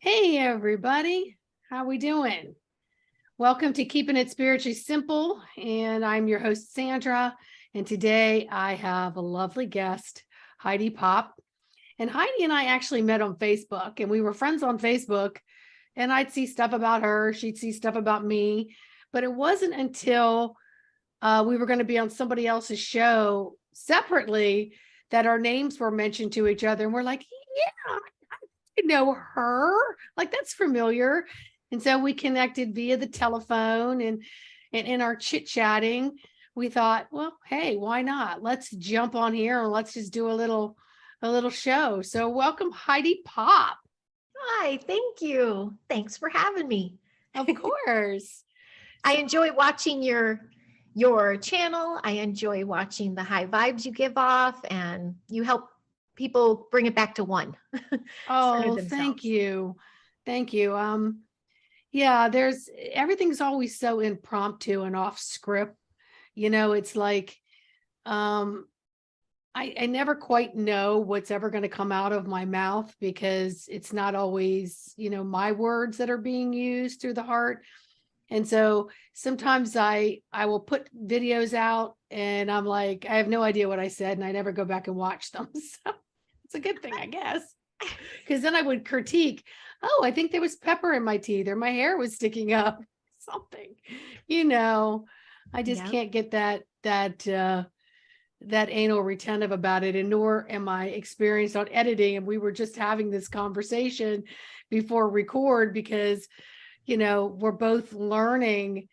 Hey everybody, how we doing? Welcome to Keeping It Spiritually Simple, and I'm your host Sandra, and today I have a lovely guest, Heidi Pop. And Heidi and I actually met on Facebook, and we were friends on Facebook, and I'd see stuff about her, she'd see stuff about me, but it wasn't until we were going to be on somebody else's show separately that our names were mentioned to each other, and we're like, yeah, know her, like that's familiar. And so we connected via the telephone, and in our chit-chatting we thought, well, hey, why not, let's jump on here and let's just do a little show. So welcome, Heidi Pop. Hi, thank you. Thanks for having me. Of course. I So, enjoy watching your channel. I enjoy watching the high vibes you give off, and you help people bring it back to one. Center oh, thank themselves. you. Thank you. Yeah, there's everything's always so impromptu and off script. It's like um I never quite know what's ever going to come out of my mouth because it's not always, my words that are being used through the heart. And so sometimes I will put videos out and I'm like, I have no idea what I said, and I never go back and watch them. So it's a good thing, I guess. Because then I would critique, oh, I think there was pepper in my teeth or my hair was sticking up, something, you know. I just Yeah. can't get that anal retentive about it, and nor am I experienced on editing. And we were just having this conversation before record because we're both learning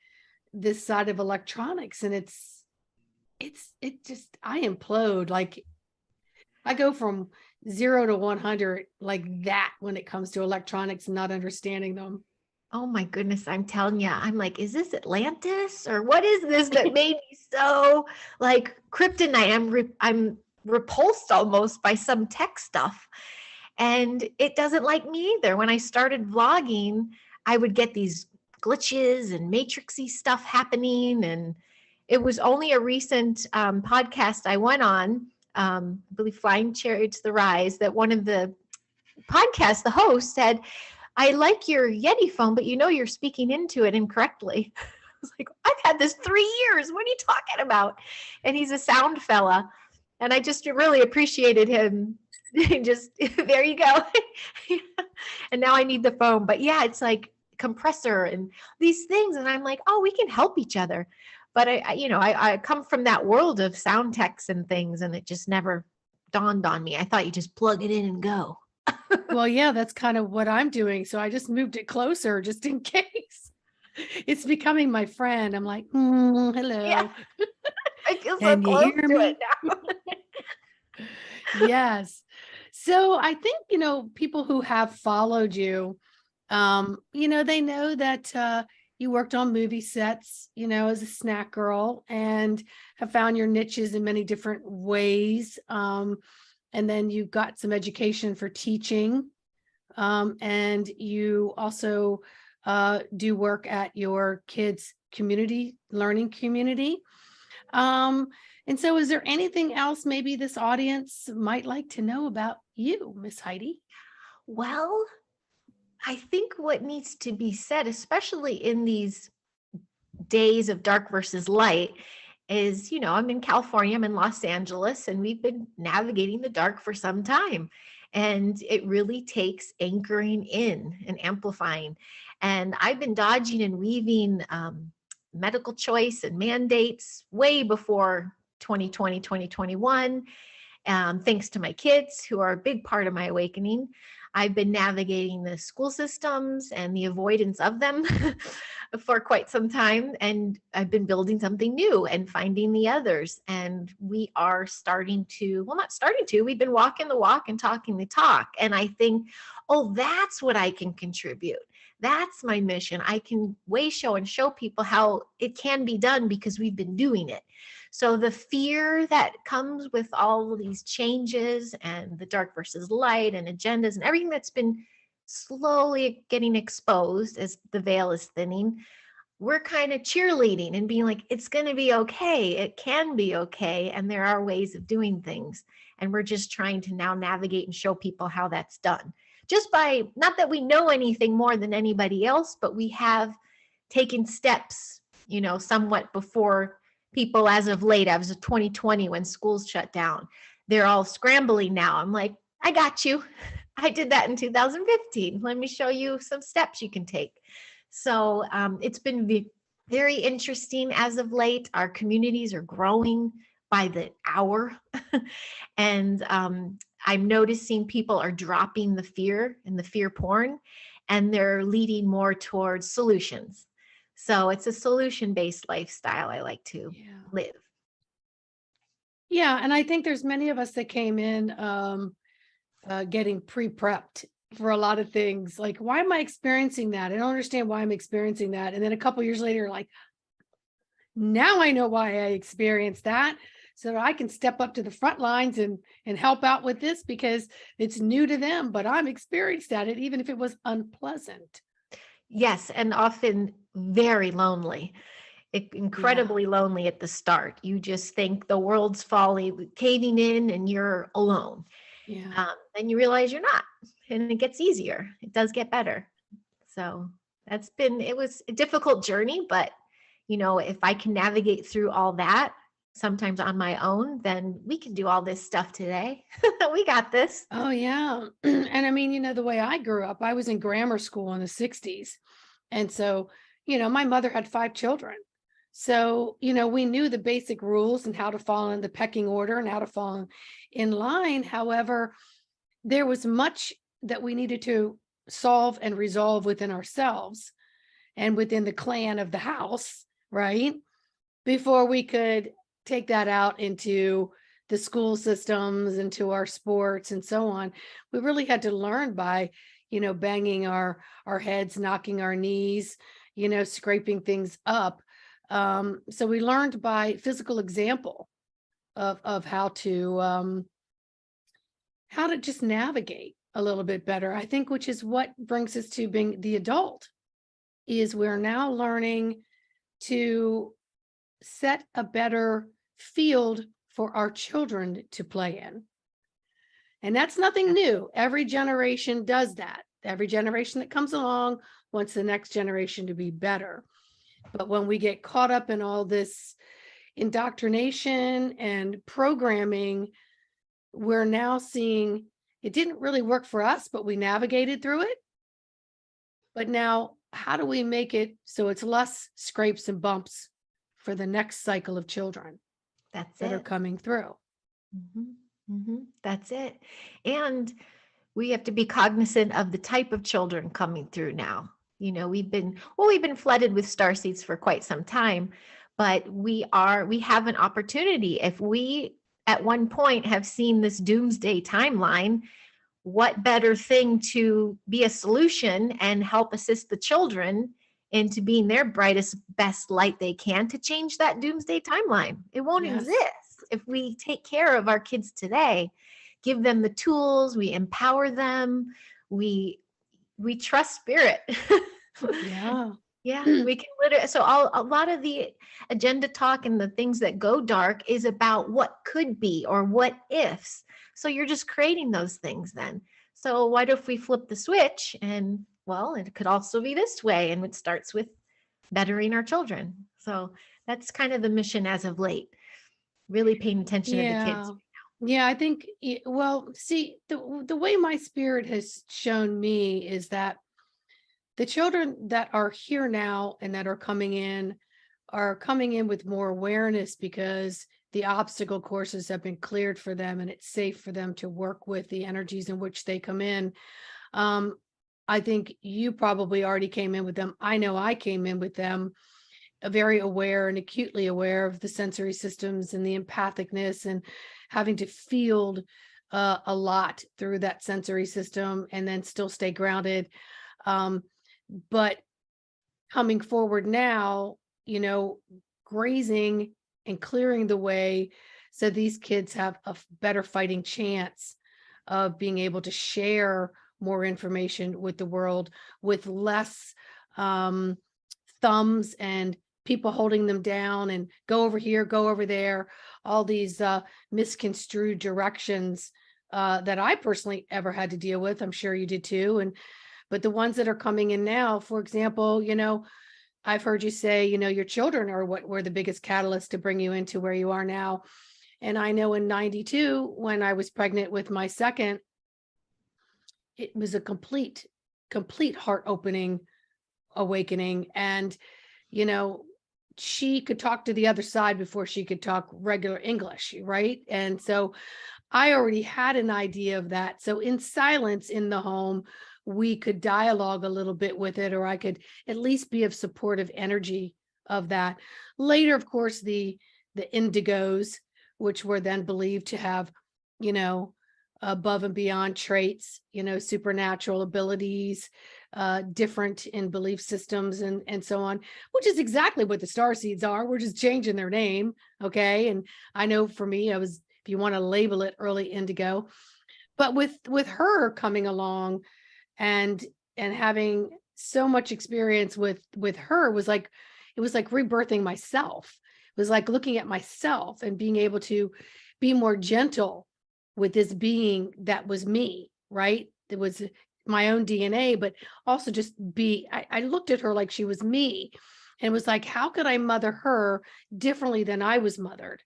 this side of electronics, and it just, I implode. Like, I go from 0 to 100 like that when it comes to electronics and not understanding them. Oh my goodness, I'm telling you, I'm like, is this Atlantis or what is this that made me so like kryptonite? I'm repulsed almost by some tech stuff. And it doesn't like me either. When I started vlogging, I would get these glitches and matrixy stuff happening. And it was only a recent podcast I went on, I believe Flying Chariot to the Rise, that one of the podcasts, the host said, I like your Yeti phone, but you're speaking into it incorrectly. I was like, I've had this 3 years. What are you talking about? And he's a sound fella. And I just really appreciated him. Just there you go. And now I need the phone. But yeah, it's like compressor and these things. And I'm like, oh, we can help each other. But I come from that world of sound techs and things, and it just never dawned on me. I thought you just plug it in and go. Well, yeah, that's kind of what I'm doing. So I just moved it closer just in case. It's becoming my friend. I'm like, Yeah, hello. I feel so Can you close hear to it me? now. Yes. So I think, people who have followed you, they know that you worked on movie sets, as a snack girl, and have found your niches in many different ways. And then you got some education for teaching. And you also do work at your kids' community, learning community. Um, and so, is there anything else maybe this audience might like to know about you, Miss Heidi? Well, I think what needs to be said, especially in these days of dark versus light, is I'm in California, I'm in Los Angeles, and we've been navigating the dark for some time. And it really takes anchoring in and amplifying. And I've been dodging and weaving medical choice and mandates way before 2020, 2021. Thanks to my kids, who are a big part of my awakening. I've been navigating the school systems and the avoidance of them for quite some time. And I've been building something new and finding the others. And we are starting to, well, not starting to, we've been walking the walk and talking the talk. And I think, oh, that's what I can contribute. That's my mission. I can show and show people how it can be done because we've been doing it. So the fear that comes with all of these changes and the dark versus light and agendas and everything that's been slowly getting exposed as the veil is thinning, we're kind of cheerleading and being like, it's going to be okay. It can be okay. And there are ways of doing things. And we're just trying to now navigate and show people how that's done. just by, not that we know anything more than anybody else, but we have taken steps, somewhat before people as of late. I was 2020 when schools shut down. They're all scrambling now. I'm like, I got you. I did that in 2015. Let me show you some steps you can take. So it's been very interesting as of late. Our communities are growing by the hour. And I'm noticing people are dropping the fear and the fear porn, and they're leading more towards solutions. So it's a solution-based lifestyle I like to live. Yeah. And I think there's many of us that came in getting pre-prepped for a lot of things. Like, why am I experiencing that? I don't understand why I'm experiencing that. And then a couple years later, like, now I know why I experienced that, so that I can step up to the front lines and help out with this, because it's new to them, but I'm experienced at it, even if it was unpleasant. Yes, and often very lonely. Incredibly lonely at the start. You just think the world's falling, caving in, and you're alone. Yeah. Then you realize you're not, and it gets easier. It does get better. So it was a difficult journey, but if I can navigate through all that, sometimes on my own, then we can do all this stuff today. We got this. Oh, yeah. And I mean, the way I grew up, I was in grammar school in the 60s. And so, my mother had 5 children. So, we knew the basic rules and how to fall in the pecking order and how to fall in line. However, there was much that we needed to solve and resolve within ourselves and within the clan of the house, right? Before we could take that out into the school systems, into our sports and so on. We really had to learn by, banging our heads, knocking our knees, scraping things up. So we learned by physical example of how to just navigate a little bit better, I think, which is what brings us to being the adult, is we're now learning to set a better field for our children to play in. And that's nothing new. Every generation does that. Every generation that comes along wants the next generation to be better. But when we get caught up in all this indoctrination and programming, we're now seeing it didn't really work for us, but we navigated through it. But now, how do we make it so it's less scrapes and bumps for the next cycle of children that are coming through? That's it. And we have to be cognizant of the type of children coming through now. We've been flooded with starseeds for quite some time, but we have an opportunity. If we at one point have seen this doomsday timeline, what better thing to be a solution and help assist the children into being their brightest, best light they can to change that doomsday timeline? It won't exist if we take care of our kids today, give them the tools, we empower them, we trust spirit. Yeah, we can literally. So a lot of the agenda talk and the things that go dark is about what could be or what ifs. So you're just creating those things then. So what if we flip the switch and, well, it could also be this way, and it starts with bettering our children. So that's kind of the mission as of late, really paying attention to the kids. Yeah, I think, well, see, the way my spirit has shown me is that the children that are here now and that are coming in with more awareness, because the obstacle courses have been cleared for them and it's safe for them to work with the energies in which they come in. I think you probably already came in with them. I know I came in with them very aware and acutely aware of the sensory systems and the empathicness, and having to field a lot through that sensory system and then still stay grounded. But coming forward now, grazing and clearing the way so these kids have a better fighting chance of being able to share more information with the world, with less thumbs and people holding them down and go over here, go over there, all these misconstrued directions that I personally ever had to deal with. I'm sure you did too. But the ones that are coming in now, for example, I've heard you say, your children are what were the biggest catalyst to bring you into where you are now. And I know in 92, when I was pregnant with my second, it was a complete heart opening awakening. And, she could talk to the other side before she could talk regular English, right? And so I already had an idea of that. So in silence in the home, we could dialogue a little bit with it, or I could at least be of supportive energy of that. Later, of course, the indigos, which were then believed to have, above and beyond traits, supernatural abilities, different in belief systems and so on, which is exactly what the starseeds are. We're just changing their name. Okay. And I know for me, I was, if you want to label it, early indigo. But with her coming along and having so much experience with her, was like, it was like rebirthing myself. It was like looking at myself and being able to be more gentle with this being that was me, right? It was my own DNA, but also just I looked at her like she was me, and was like, how could I mother her differently than I was mothered,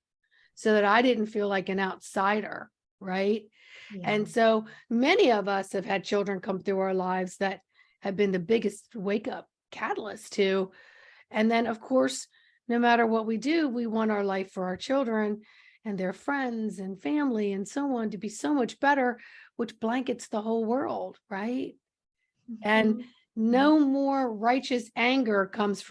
so that I didn't feel like an outsider, right? Yeah. And so many of us have had children come through our lives that have been the biggest wake up catalyst to. And then, of course, no matter what we do, we want our life for our children and their friends and family and so on to be so much better, which blankets the whole world, right? And no more righteous anger comes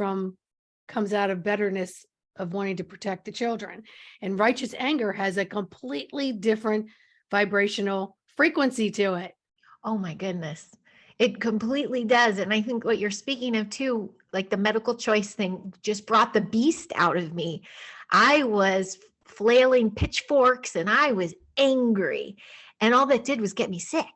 out of bitterness of wanting to protect the children. And righteous anger has a completely different vibrational frequency to it. Oh my goodness. It completely does. And I think what you're speaking of too, like the medical choice thing, just brought the beast out of me. I was flailing pitchforks and I was angry. And all that did was get me sick.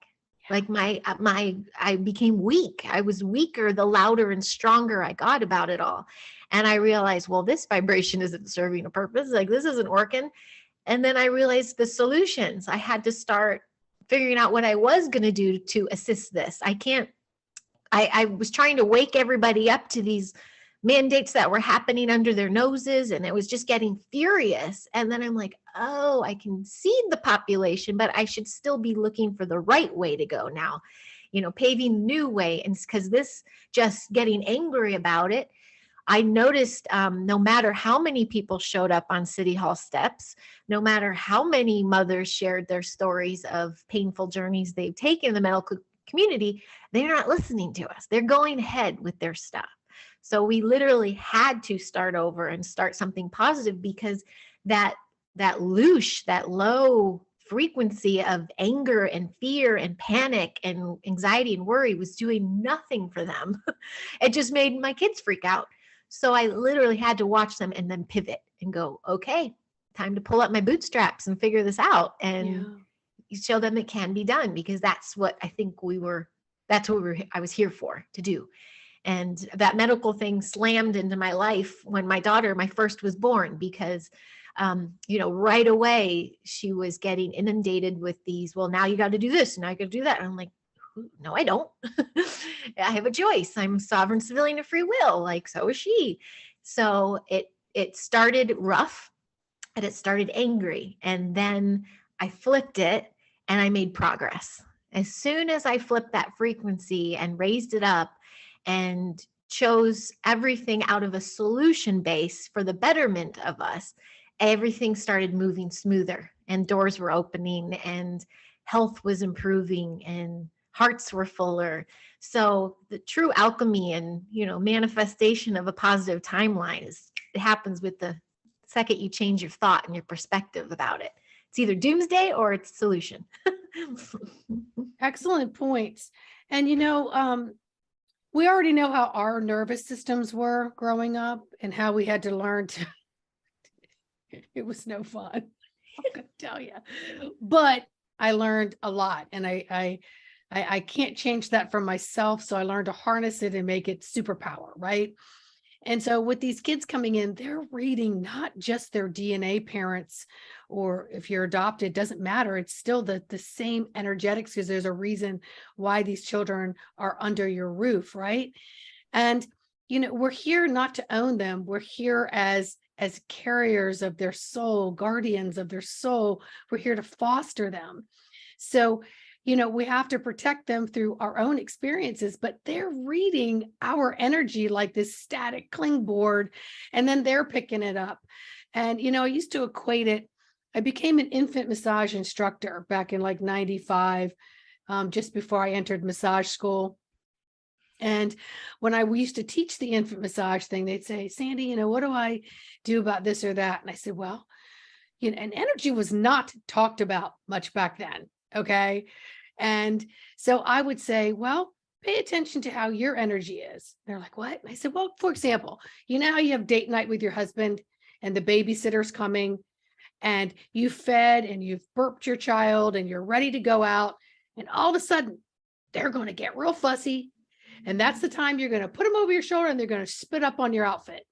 Like I became weak. I was weaker the louder and stronger I got about it all. And I realized, well, this vibration isn't serving a purpose. Like this isn't working. And then I realized the solutions. I had to start figuring out what I was going to do to assist this. I was trying to wake everybody up to these mandates that were happening under their noses, and it was just getting furious. And then I'm like, oh, I can seed the population, but I should still be looking for the right way to go now, paving new way. And because this just getting angry about it, I noticed no matter how many people showed up on City Hall steps, no matter how many mothers shared their stories of painful journeys they've taken in the medical community, they're not listening to us. They're going ahead with their stuff. So we literally had to start over and start something positive, because that loosh, that low frequency of anger and fear and panic and anxiety and worry was doing nothing for them. It just made my kids freak out. So I literally had to watch them and then pivot and go, okay, time to pull up my bootstraps and figure this out and show them it can be done, because that's what I think I was here for, to do. And that medical thing slammed into my life when my daughter, my first, was born, because right away she was getting inundated with these, well, now you got to do this, now you got to do that. And I'm like, no, I don't. I have a choice. I'm sovereign civilian of free will. Like, so is she. So it started rough and it started angry. And then I flipped it and I made progress. As soon as I flipped that frequency and raised it up and chose everything out of a solution base for the betterment of us, everything started moving smoother and doors were opening and health was improving and hearts were fuller. So the true alchemy and, manifestation of a positive timeline it happens with the second you change your thought and your perspective about it. It's either doomsday or it's solution. Excellent points. And, we already know how our nervous systems were growing up and how we had to learn to, it was no fun, I'm going to tell you, but I learned a lot, and I can't change that for myself. So I learned to harness it and make it superpower. Right. And so with these kids coming in, they're reading not just their DNA parents, or if you're adopted, doesn't matter. It's still the same energetics, because there's a reason why these children are under your roof, right? And, we're here not to own them. We're here as carriers of their soul, guardians of their soul. We're here to foster them. So, we have to protect them through our own experiences, but they're reading our energy like this static clingboard, and then they're picking it up. And, I used to equate it. I became an infant massage instructor back in like 95, just before I entered massage school. And when we used to teach the infant massage thing, they'd say, Sandy, what do I do about this or that? And I said, well, and energy was not talked about much back then. Okay. And so I would say, well, pay attention to how your energy is. They're like, what? And I said, well, for example, how you have date night with your husband and the babysitter's coming, and you fed and you've burped your child and you're ready to go out. And all of a sudden they're going to get real fussy. And that's the time you're going to put them over your shoulder and they're going to spit up on your outfit.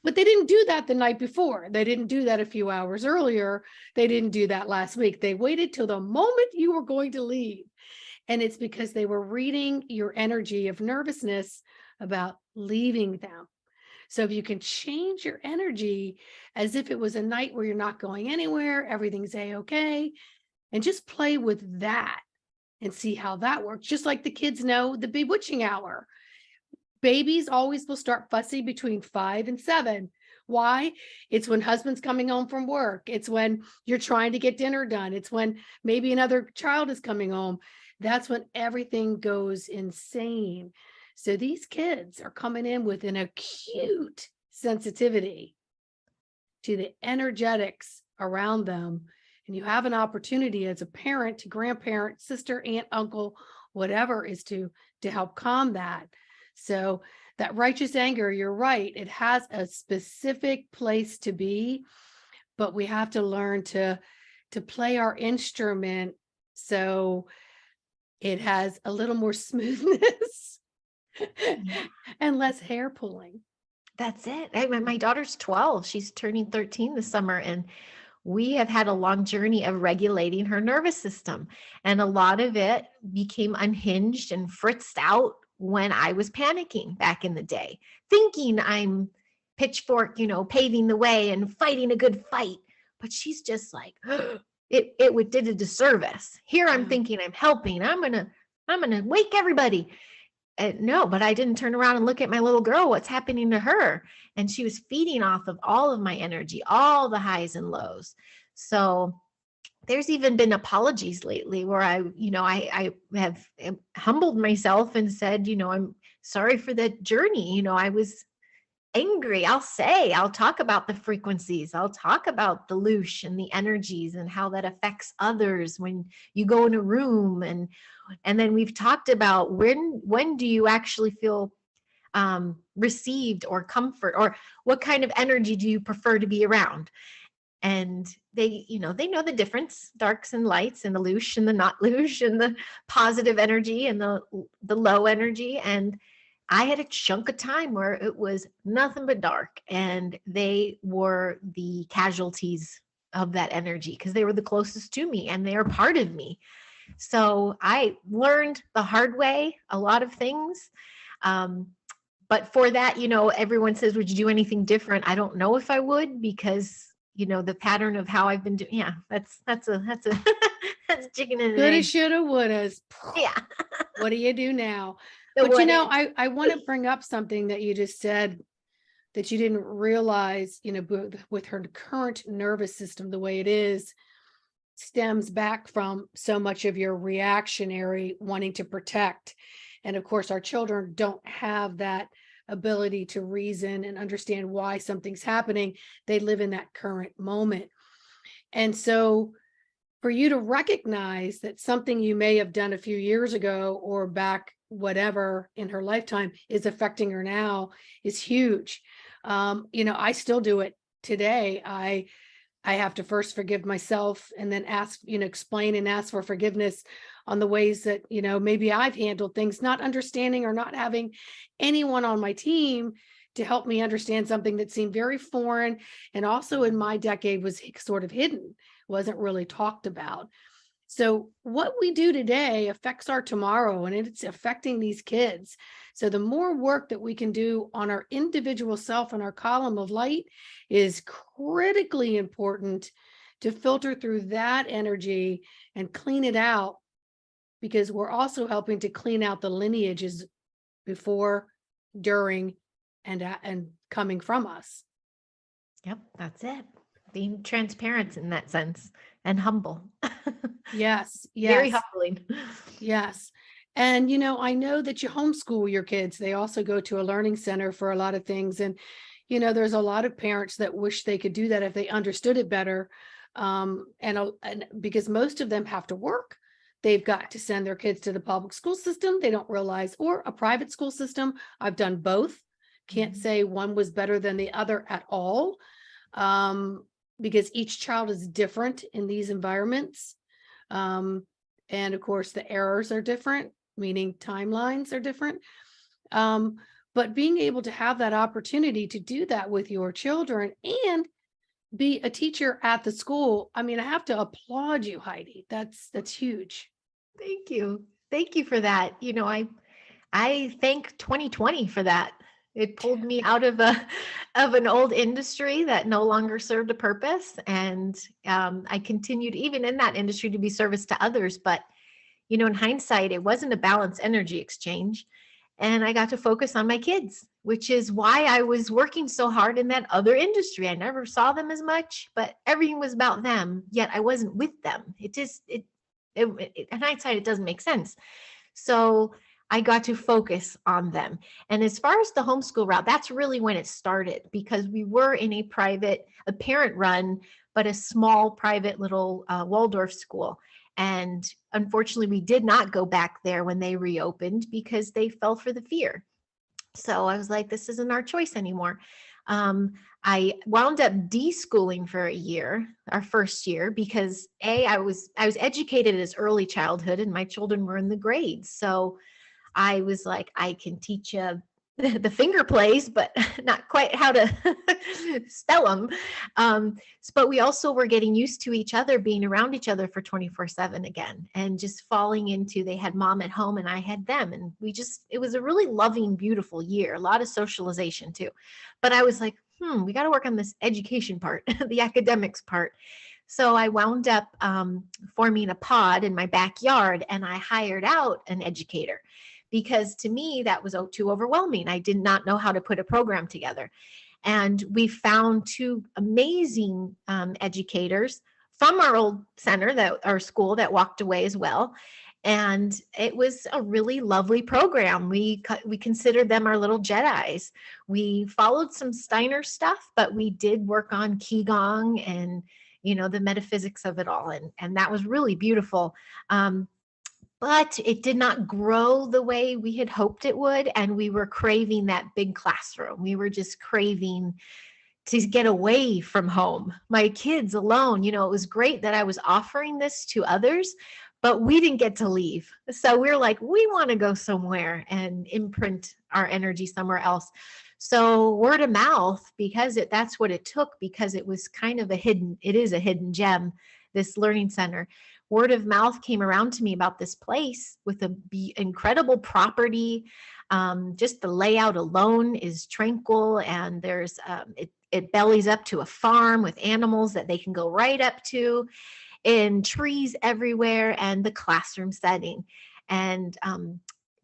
But they didn't do that the night before. They didn't do that a few hours earlier. They didn't do that last week. They waited till the moment you were going to leave. And it's because they were reading your energy of nervousness about leaving them. So if you can change your energy as if it was a night where you're not going anywhere, everything's a-okay, and just play with that and see how that works. Just like the kids know the bewitching hour. Babies always will start fussy between 5 and 7. Why? It's when husband's coming home from work. It's when you're trying to get dinner done. It's when maybe another child is coming home. That's when everything goes insane. So these kids are coming in with an acute sensitivity to the energetics around them. And you have an opportunity as a parent, to grandparent, sister, aunt, uncle, whatever, is to help calm that. So that righteous anger, you're right, it has a specific place to be, but we have to learn to play our instrument so it has a little more smoothness and less hair pulling. That's it. My daughter's 12. She's turning 13 this summer, and we have had a long journey of regulating her nervous system. And a lot of it became unhinged and fritzed out when I was panicking back in the day, thinking I'm pitchfork, paving the way and fighting a good fight. But she's just like, it did a disservice. Here I'm thinking I'm helping. I'm gonna wake everybody. No, but I didn't turn around and look at my little girl. What's happening to her? And she was feeding off of all of my energy, all the highs and lows. So there's even been apologies lately where I have humbled myself and said, I'm sorry for the journey. I was angry. I'll talk about the frequencies. I'll talk about the loosh and the energies and how that affects others when you go in a room. And then we've talked about when do you actually feel received or comfort, or what kind of energy do you prefer to be around? And they know the difference, darks and lights, and the loosh and the not loosh, and the positive energy and the low energy. And I had a chunk of time where it was nothing but dark, and they were the casualties of that energy because they were the closest to me and they are part of me. So I learned the hard way a lot of things. But for that, everyone says, would you do anything different? I don't know if I would, because the pattern of how I've been doing. Yeah, that's that's chicken and Coulda, egg. shoulda, wouldas. Yeah. What do you do now? The But what I want to bring up something that you just said that you didn't realize, with her current nervous system, the way it is, stems back from so much of your reactionary wanting to protect. And of course, our children don't have that ability to reason and understand why something's happening. They live in that current moment. And so for you to recognize that something you may have done a few years ago or back whatever in her lifetime is affecting her now is huge. I still do it today. I have to first forgive myself and then ask, explain and ask for forgiveness on the ways that, maybe I've handled things, not understanding or not having anyone on my team to help me understand something that seemed very foreign and also in my decade was sort of hidden, wasn't really talked about. So what we do today affects our tomorrow, and it's affecting these kids. So the more work that we can do on our individual self and our column of light is critically important to filter through that energy and clean it out, because we're also helping to clean out the lineages before, during, and coming from us. Yep, that's it. Being transparent in that sense and humble. Yes, Very yes, humbling. yes. And I know that you homeschool your kids. They also go to a learning center for a lot of things. And there's a lot of parents that wish they could do that if they understood it better. And because most of them have to work, they've got to send their kids to the public school system. They don't realize, or a private school system. I've done both. Can't say one was better than the other at all, because each child is different in these environments. And of course, the errors are different, meaning timelines are different. But being able to have that opportunity to do that with your children and be a teacher at the school, I mean, I have to applaud you, Heidi. That's huge. Thank you. Thank you for that. I thank 2020 for that. It pulled me out of an old industry that no longer served a purpose, and I continued even in that industry to be service to others. But in hindsight, it wasn't a balanced energy exchange, and I got to focus on my kids, which is why I was working so hard in that other industry. I never saw them as much, but everything was about them. Yet I wasn't with them. In hindsight, it doesn't make sense. So I got to focus on them. And as far as the homeschool route, that's really when it started, because we were in a parent run, but a small private little Waldorf school. And unfortunately, we did not go back there when they reopened because they fell for the fear. So I was like, this isn't our choice anymore. I wound up deschooling for a year, our first year, because I was educated as early childhood and my children were in the grades. So I was like, I can teach you the finger plays, but not quite how to spell them. But we also were getting used to each other, being around each other for 24/7 again, and just falling into, they had mom at home and I had them. And it was a really loving, beautiful year, a lot of socialization too. But I was like, we got to work on this education part, the academics part. So I wound up forming a pod in my backyard, and I hired out an educator, because to me, that was too overwhelming. I did not know how to put a program together. And we found two amazing educators from our old center, our school, that walked away as well. And it was a really lovely program. We considered them our little Jedis. We followed some Steiner stuff, but we did work on Qigong and the metaphysics of it all. And that was really beautiful. But it did not grow the way we had hoped it would. And we were craving that big classroom. We were just craving to get away from home, my kids alone. It was great that I was offering this to others, but we didn't get to leave. So we're like, we want to go somewhere and imprint our energy somewhere else. So word of mouth, because that's what it took, because it was kind of it is a hidden gem, this learning center. Word of mouth came around to me about this place with incredible property. Just the layout alone is tranquil, and there's it bellies up to a farm with animals that they can go right up to, and trees everywhere, and the classroom setting. And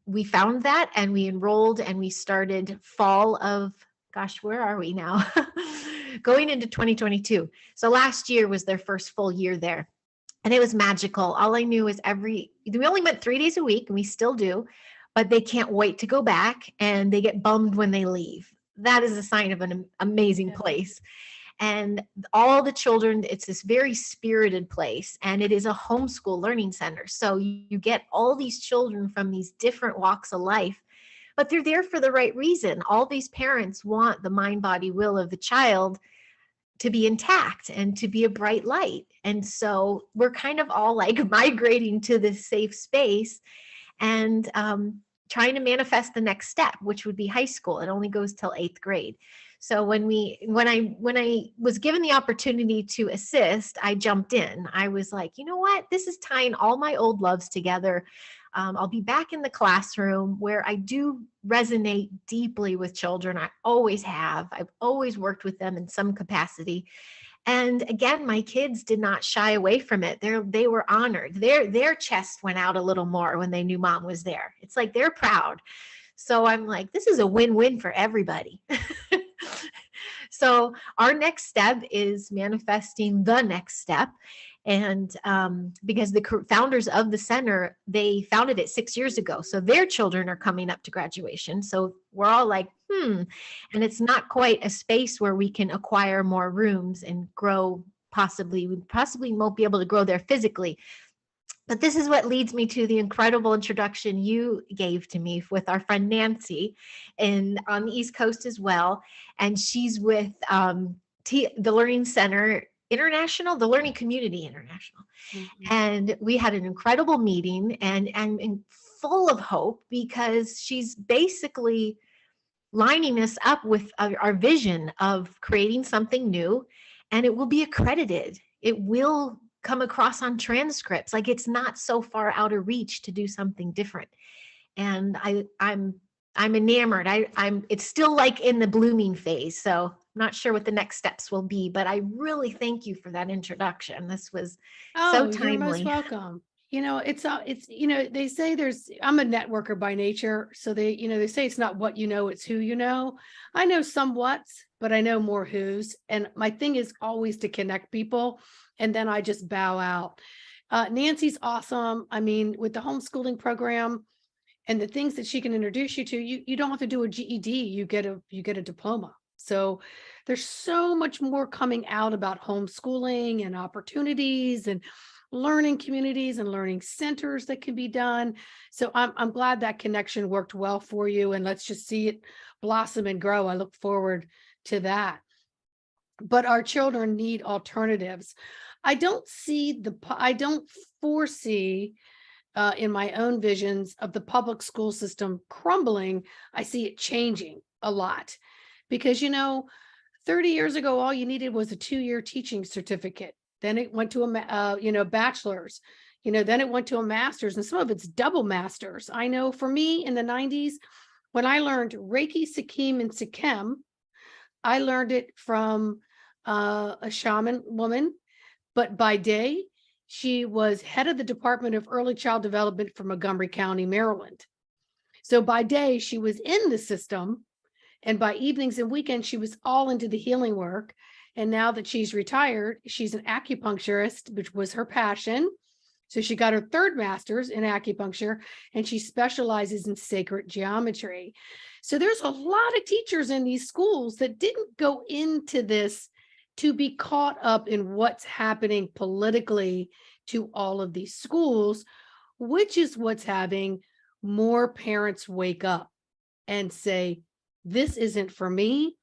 we found that, and we enrolled, and we started fall of, gosh, where are we now? Going into 2022. So last year was their first full year there. And it was magical. All I knew is we only went 3 days a week, and we still do, but they can't wait to go back, and they get bummed when they leave. That is a sign of an amazing place. And all the children, it's this very spirited place, and it is a homeschool learning center. So you get all these children from these different walks of life, but they're there for the right reason. All these parents want the mind, body, will of the child to be intact and to be a bright light. And so we're kind of all like migrating to this safe space. And trying to manifest the next step, which would be high school. It only goes till 8th grade. So when I was given the opportunity to assist, I jumped in. I was like, you know what? This is tying all my old loves together. I'll be back in the classroom where I do resonate deeply with children. I always have. I've always worked with them in some capacity. And again, my kids did not shy away from it. They were honored. Their chest went out a little more when they knew mom was there. It's like they're proud. So I'm like, this is a win-win for everybody. So our next step is manifesting the next step. And because the founders of the center, they founded it 6 years ago. So their children are coming up to graduation. So we're all like, and it's not quite a space where we can acquire more rooms and grow. We possibly won't be able to grow there physically. But this is what leads me to the incredible introduction you gave to me with our friend Nancy, and on the East Coast as well. And she's with the Learning Center International, the Learning Community International. Mm-hmm. And we had an incredible meeting and full of hope, because she's basically lining us up with our vision of creating something new, and it will be accredited. It will come across on transcripts. Like, it's not so far out of reach to do something different. And I'm enamored. It's still like in the blooming phase. So I'm not sure what the next steps will be, but I really thank you for that introduction. This was so timely. You're most welcome. They say I'm a networker by nature. So they say it's not what you know, it's who you know. I know some whats, but I know more who's. And my thing is always to connect people. And then I just bow out. Nancy's awesome. I mean, with the homeschooling program and the things that she can introduce you to, you don't have to do a GED. You get a diploma. So there's so much more coming out about homeschooling and opportunities and learning communities and learning centers that can be done. So I'm glad that connection worked well for you, and let's just see it blossom and grow. I look forward to that. But our children need alternatives. I don't foresee in my own visions of the public school system crumbling. I see it changing a lot, because 30 years ago, all you needed was a 2-year teaching certificate. Then it went to a bachelor's, then it went to a master's, and some of it's double masters. I know for me in the 90s, when I learned Reiki, Sikkim, and Sikkim, I learned it from a shaman woman, but by day, she was head of the Department of Early Child Development for Montgomery County, Maryland. So by day, she was in the system, and by evenings and weekends, she was all into the healing work. And now that she's retired, she's an acupuncturist, which was her passion. So she got her 3rd master's in acupuncture, and she specializes in sacred geometry. So there's a lot of teachers in these schools that didn't go into this to be caught up in what's happening politically to all of these schools, which is what's having more parents wake up and say, this isn't for me.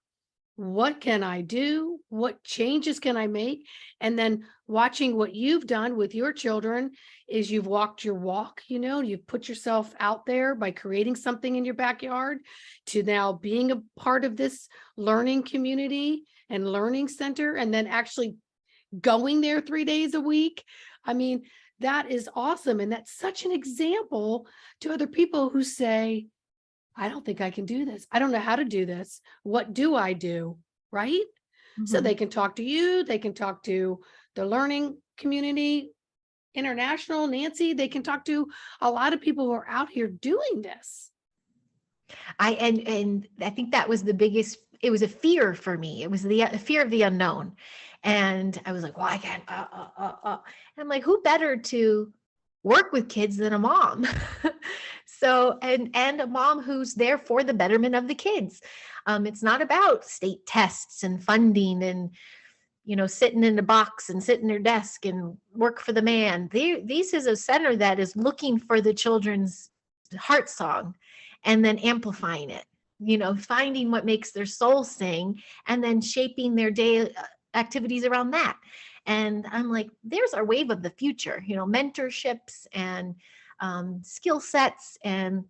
What can I do? What changes can I make? And then watching what you've done with your children is you've walked your walk, you've put yourself out there by creating something in your backyard, to now being a part of this learning community and learning center, and then actually going there 3 days a week. I mean, that is awesome. And that's such an example to other people who say, I don't think I can do this. I don't know how to do this. What do I do? Right? Mm-hmm. So they can talk to you. They can talk to the Learning Community International, Nancy. They can talk to a lot of people who are out here doing this. And I think that was the biggest, it was a fear for me. It was the fear of the unknown. And I was like, well, I can't, And I'm like, who better to work with kids than a mom? So, and a mom who's there for the betterment of the kids. It's not about state tests and funding and, sitting in a box and sit in their desk and work for the man. This is a center that is looking for the children's heart song and then amplifying it, finding what makes their soul sing and then shaping their day activities around that. And I'm like, there's our wave of the future, mentorships and skill sets and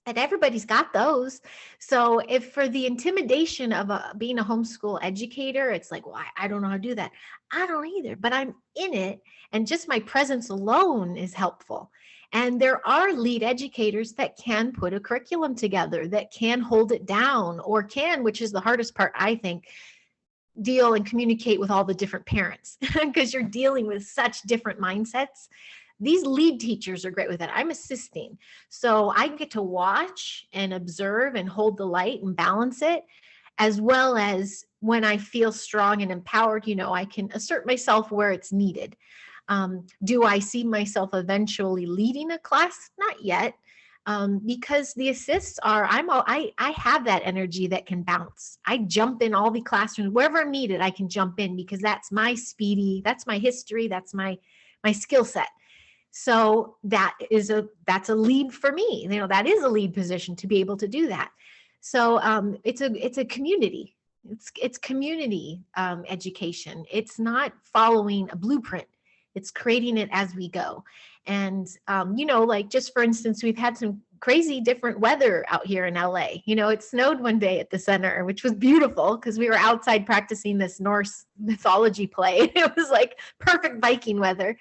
And everybody's got those. So if for the intimidation of being a homeschool educator, it's like, well, I don't know how to do that. I don't either, but I'm in it. And just my presence alone is helpful. And there are lead educators that can put a curriculum together, that can hold it down, or can, which is the hardest part, I think, deal and communicate with all the different parents because you're dealing with such different mindsets. These lead teachers are great with that. I'm assisting. So I get to watch and observe and hold the light and balance it, as well as when I feel strong and empowered, I can assert myself where it's needed. Do I see myself eventually leading a class? Not yet. Because the assists are, I have that energy that can bounce. I jump in all the classrooms wherever I'm needed. I can jump in because that's my speedy, that's my history, that's my skill set. So that's a lead for me. That is a lead position to be able to do that. So it's a community. It's community education. It's not following a blueprint. It's creating it as we go. And, like just for instance, we've had some crazy different weather out here in LA. It snowed one day at the center, which was beautiful because we were outside practicing this Norse mythology play. It was like perfect Viking weather.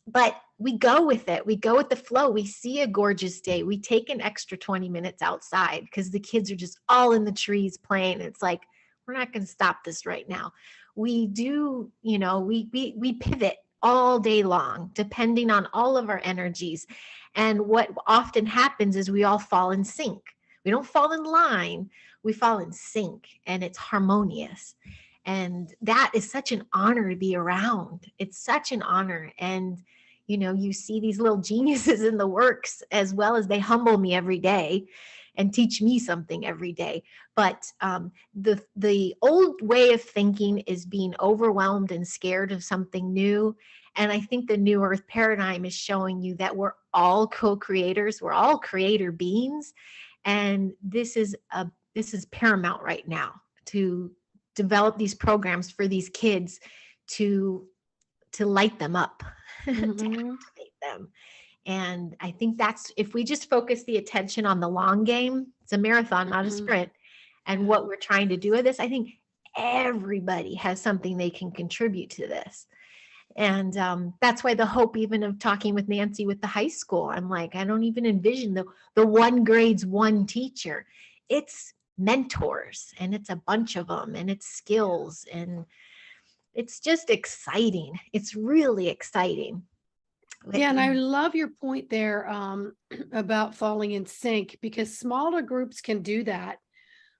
But we go with it. We go with the flow. We see a gorgeous day. We take an extra 20 minutes outside because the kids are just all in the trees playing. It's like, we're not going to stop this right now. We do, we pivot all day long, depending on all of our energies. And what often happens is we all fall in sync. We don't fall in line, we fall in sync, and it's harmonious. And that is such an honor to be around. It's such an honor. And, you see these little geniuses in the works, as well as they humble me every day and teach me something every day. But the old way of thinking is being overwhelmed and scared of something new. And I think the New Earth paradigm is showing you that we're all co-creators. We're all creator beings. And this is paramount right now, to develop these programs for these kids to light them up, to activate them. And I think that's, if we just focus the attention on the long game, it's a marathon, not a sprint. And what we're trying to do with this, I think everybody has something they can contribute to this. And that's why the hope even of talking with Nancy with the high school, I'm like, I don't even envision the one grades one teacher. It's mentors, and it's a bunch of them, and it's skills, and it's just exciting. It's really exciting. Yeah, and I love your point there about falling in sync, because smaller groups can do that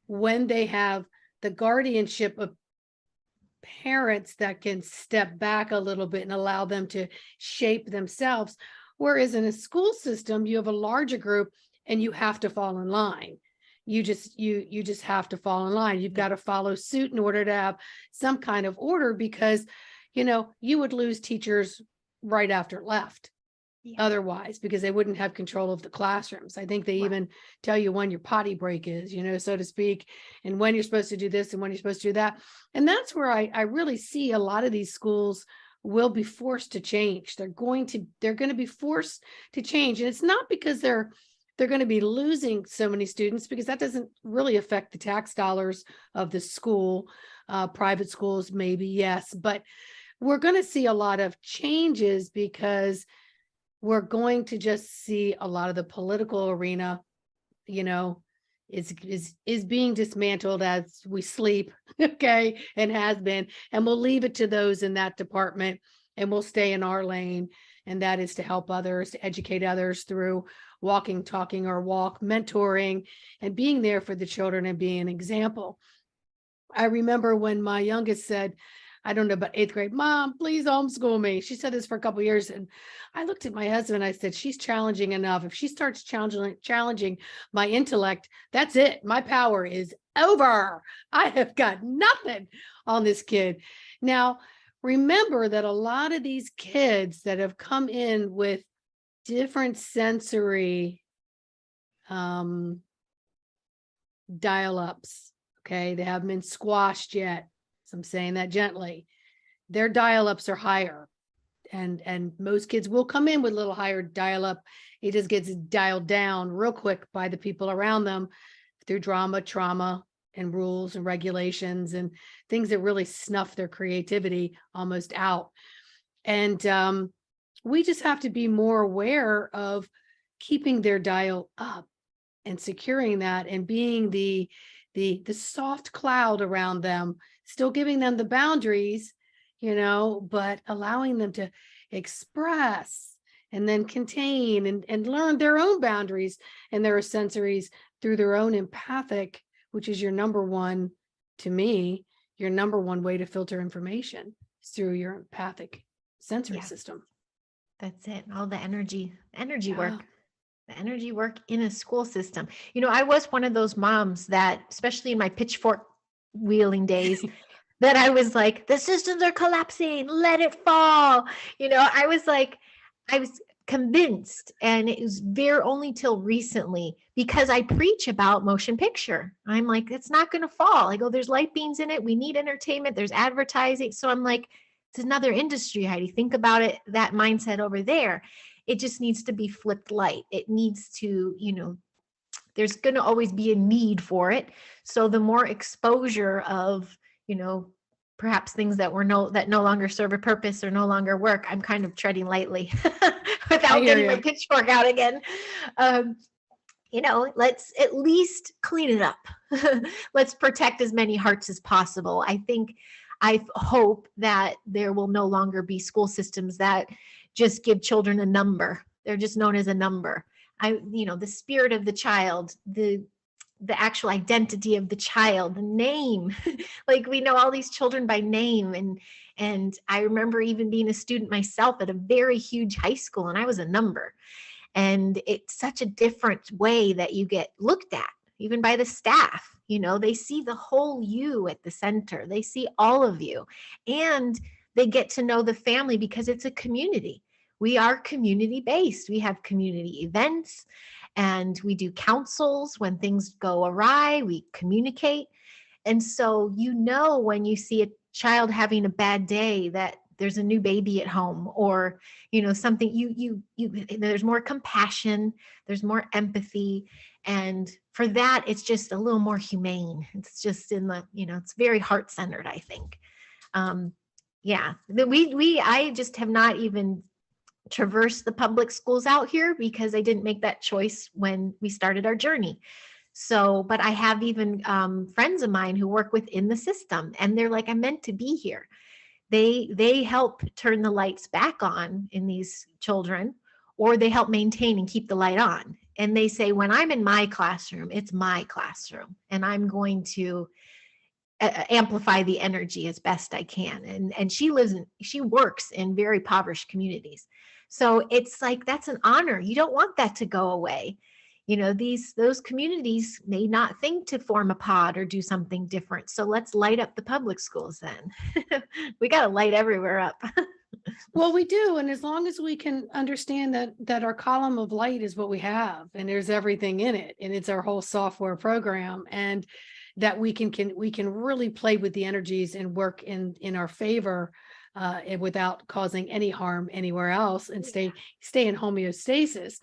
when they have the guardianship of parents that can step back a little bit and allow them to shape themselves. Whereas in a school system, you have a larger group and you have to fall in line. You just have to fall in line. You've got to follow suit in order to have some kind of order, because you would lose teachers right after it left. Otherwise, because they wouldn't have control of the classrooms. I think they even tell you when your potty break is, so to speak, and when you're supposed to do this and when you're supposed to do that. And that's where I really see a lot of these schools will be forced to change. They're going to be forced to change. And it's not because they're going to be losing so many students, because that doesn't really affect the tax dollars of the school. Private schools, maybe, yes, but we're going to see a lot of changes because we're going to just see a lot of the political arena, is being dismantled as we sleep, okay, and has been, and we'll leave it to those in that department, and we'll stay in our lane, and that is to help others, to educate others through walking, talking, or walk, mentoring, and being there for the children and being an example. I remember when my youngest said, I don't know, about 8th grade, Mom, please homeschool me. She said this for a couple of years. And I looked at my husband and I said, she's challenging enough. If she starts challenging my intellect, that's it. My power is over. I have got nothing on this kid. Now, remember that a lot of these kids that have come in with different sensory dial-ups, okay, they haven't been squashed yet. So I'm saying that gently. Their dial-ups are higher, and most kids will come in with a little higher dial-up it just gets dialed down real quick by the people around them through drama, trauma, and rules and regulations and things that really snuff their creativity almost out. And we just have to be more aware of keeping their dial up and securing that and being the soft cloud around them, still giving them the boundaries, but allowing them to express and then contain and learn their own boundaries and their sensories through their own empathic, which is your number one, to me, your number one way to filter information is through your empathic sensory system. That's it. All the energy work. The energy work in a school system. I was one of those moms that, especially in my pitchfork wielding days, that I was like, the systems are collapsing, let it fall. I was convinced, and it was only till recently, because I preach about motion picture. I'm like, it's not going to fall. I go, there's light beams in it. We need entertainment. There's advertising. So I'm like, it's another industry, Heidi. Think about it, that mindset over there. It just needs to be flipped light. It needs to, there's going to always be a need for it. So the more exposure of, perhaps things that no longer serve a purpose or no longer work, I'm kind of treading lightly without getting my pitchfork out again. Let's at least clean it up. Let's protect as many hearts as possible. I hope that there will no longer be school systems that just give children a number. They're just known as a number. The spirit of the child, the actual identity of the child, the name. Like, we know all these children by name. And I remember even being a student myself at a very huge high school, and I was a number. And it's such a different way that you get looked at, even by the staff. They see the whole you at the center. They see all of you. And they get to know the family because it's a community. We are community-based. We have community events, and we do councils when things go awry. We communicate. And so, when you see a child having a bad day, that there's a new baby at home, or, something, you there's more compassion, there's more empathy. And for that, it's just a little more humane. It's just in the, it's very heart-centered, I think. I just have not even traverse the public schools out here because I didn't make that choice when we started our journey. So, but I have even friends of mine who work within the system, and they're like, I'm meant to be here. They help turn the lights back on in these children, or they help maintain and keep the light on. And they say, when I'm in my classroom, it's my classroom, and I'm going to amplify the energy as best I can. And she works in very impoverished communities. So it's like, that's an honor. You don't want that to go away. Those communities may not think to form a pod or do something different. So let's light up the public schools then. We got to light everywhere up. Well, we do. And as long as we can understand that our column of light is what we have, and there's everything in it, and it's our whole software program, and that we can really play with the energies and work in our favor, without causing any harm anywhere else, and stay in homeostasis.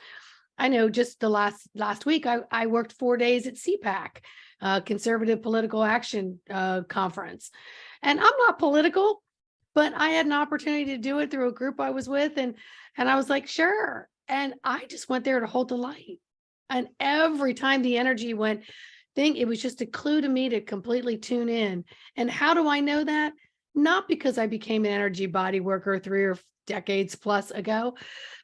I know just the last week, I worked 4 days at CPAC, Conservative Political Action Conference. And I'm not political, but I had an opportunity to do it through a group I was with. And I was like, sure. And I just went there to hold the light. And every time the energy went, it was just a clue to me to completely tune in. And how do I know that? Not because I became an energy body worker 3 or decades plus ago,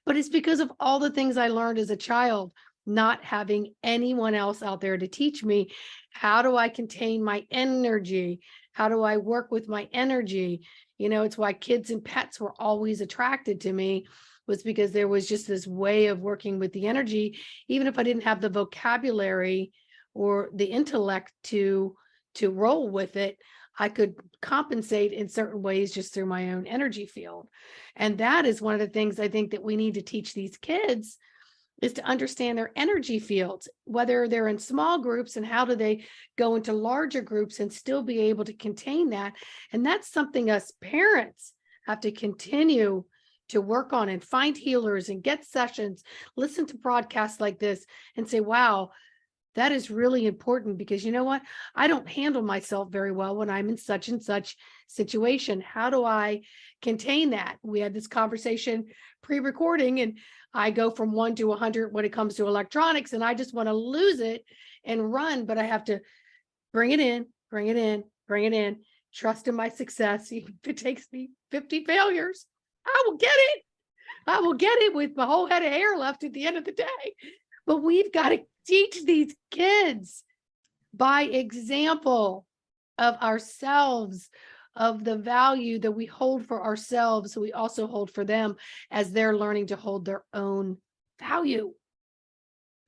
but it's because of all the things I learned as a child, not having anyone else out there to teach me. How do I contain my energy? How do I work with my energy? It's why kids and pets were always attracted to me, was because there was just this way of working with the energy, even if I didn't have the vocabulary or the intellect to roll with it. I could compensate in certain ways just through my own energy field. And that is one of the things I think that we need to teach these kids, is to understand their energy fields, whether they're in small groups, and how do they go into larger groups and still be able to contain that. And that's something us parents have to continue to work on and find healers and get sessions, listen to broadcasts like this and say, wow, that is really important, because you know what? I don't handle myself very well when I'm in such and such situation. How do I contain that? We had this conversation pre-recording, and I go from 1 to 100 when it comes to electronics, and I just want to lose it and run, but I have to bring it in, bring it in, bring it in, trust in my success. Even if it takes me 50 failures, I will get it. I will get it with my whole head of hair left at the end of the day. But we've got to teach these kids by example of ourselves, of the value that we hold for ourselves, so we also hold for them as they're learning to hold their own value.